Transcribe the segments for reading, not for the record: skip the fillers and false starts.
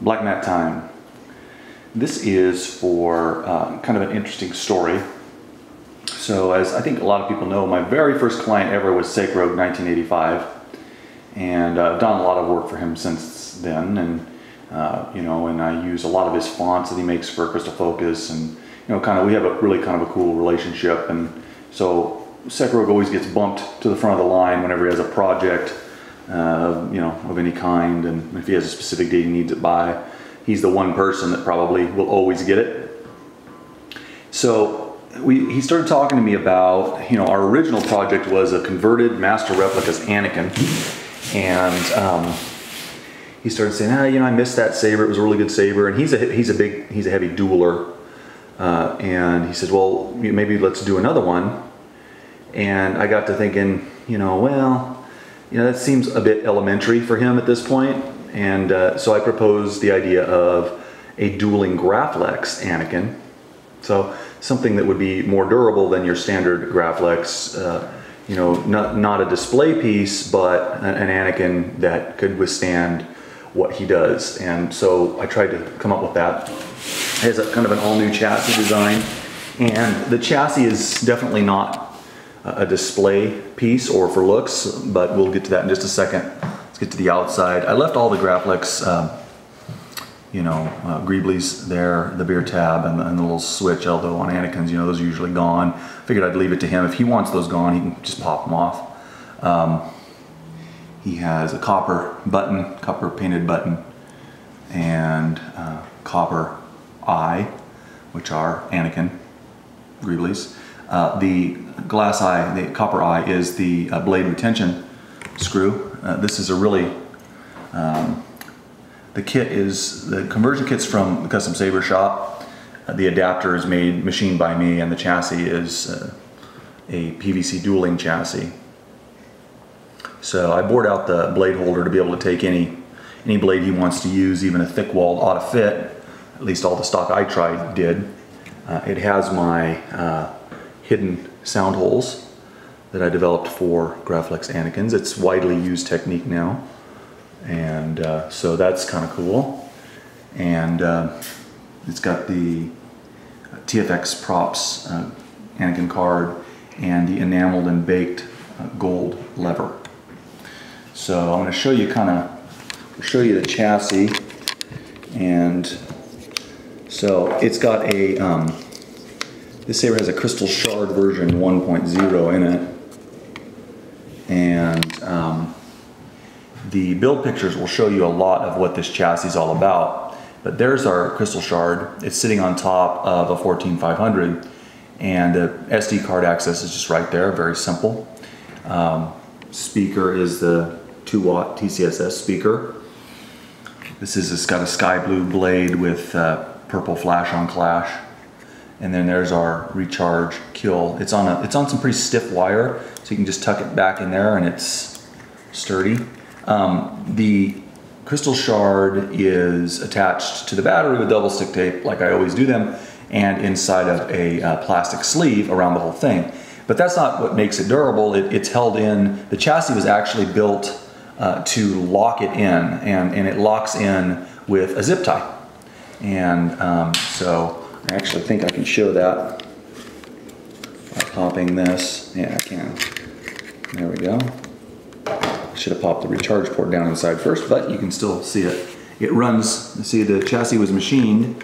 Black mat time. This is for kind of an interesting story. So as I think a lot of people know, my very first client ever was Sacro 1985, and I've done a lot of work for him since then, and you know, and I use a lot of his fonts that he makes for Crystal Focus, and you know, kind of we have a really kind of a cool relationship, and so Sacro always gets bumped to the front of the line whenever he has a project, you know, of any kind, and if he has a specific date he needs it by, he's the one person that probably will always get it. So he started talking to me about, you know, our original project was a converted master replicas Anakin, and he started saying, ah, you know, I missed that saber. It was a really good saber, and he's a heavy dueler, and he said, well, maybe let's do another one. And I got to thinking, you know, well, you know, that seems a bit elementary for him at this point, and so I proposed the idea of a dueling Graflex Anakin. So something that would be more durable than your standard Graflex, you know, not a display piece, but an Anakin that could withstand what he does. And so I tried to come up with that. It has a kind of an all-new chassis design, and the chassis is definitely not a display piece or for looks, but we'll get to that in just a second. Let's get to the outside. I left all the Graflex you know, greeblies there, the beer tab, and the little switch, although on Anakin's, you know, those are usually gone. Figured I'd leave it to him. If he wants those gone, he can just pop them off. He has a copper button, copper painted button, and copper eye, which are Anakin greeblies. The glass eye, the copper eye, is the blade retention screw. This is a really the conversion kit's from the custom saber shop. The adapter is machined by me, and the chassis is a PVC dueling chassis. So I bored out the blade holder to be able to take any blade he wants to use, even a thick walled ought to fit. At least all the stock I tried did. It has my hidden sound holes that I developed for Graflex Anakins. It's widely used technique now. And so that's kind of cool, and it's got the TFX props Anakin card and the enameled and baked gold lever. So I'm going to show you the chassis, and so it's got a this saber has a crystal shard version 1.0 in it, and the build pictures will show you a lot of what this chassis is all about. But there's our crystal shard. It's sitting on top of a 14500, and the SD card access is just right there, very simple. Speaker is the 2-watt TCSS speaker. It's got a sky blue blade with purple flash on clash. And then there's our recharge kill. It's on some pretty stiff wire, so you can just tuck it back in there and it's sturdy. The crystal shard is attached to the battery with double stick tape, like I always do them, and inside of a plastic sleeve around the whole thing. But that's not what makes it durable. It's held in. The chassis was actually built to lock it in, and it locks in with a zip tie. And so I actually think I can show that by popping this. Yeah, I can. There we go. Should have popped the recharge port down inside first, but you can still see it. It runs, see, the chassis was machined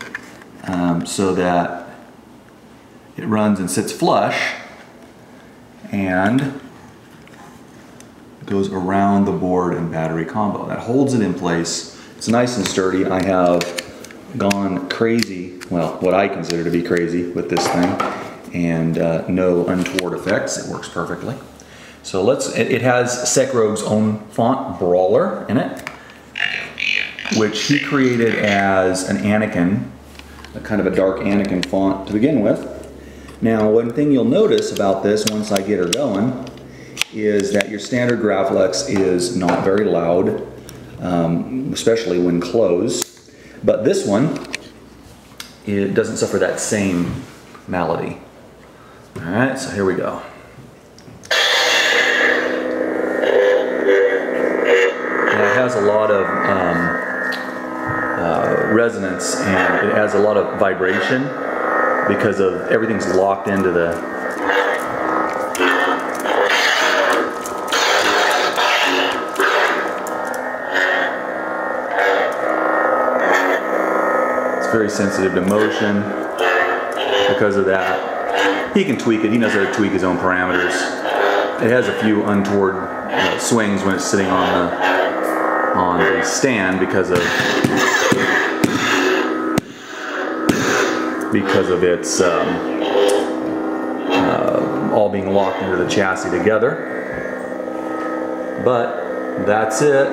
so that it runs and sits flush and goes around the board and battery combo. That holds it in place. It's nice and sturdy. I have gone crazy, well, what I consider to be crazy with this thing, and no untoward effects. It works perfectly. So it has Sekro's own font, Brawler, in it, which he created as an Anakin, a kind of a dark Anakin font to begin with. Now, one thing you'll notice about this once I get her going is that your standard Graflex is not very loud, especially when closed. But this one, it doesn't suffer that same malady. All right, so here we go. And it has a lot of resonance, and it has a lot of vibration because of everything's locked into the very sensitive to motion because of that. He can tweak it. He knows how to tweak his own parameters. It has a few untoward swings when it's sitting on the stand because of its all being locked into the chassis together. But that's it.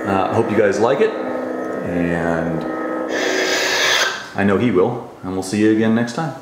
I hope you guys like it, and I know he will, and we'll see you again next time.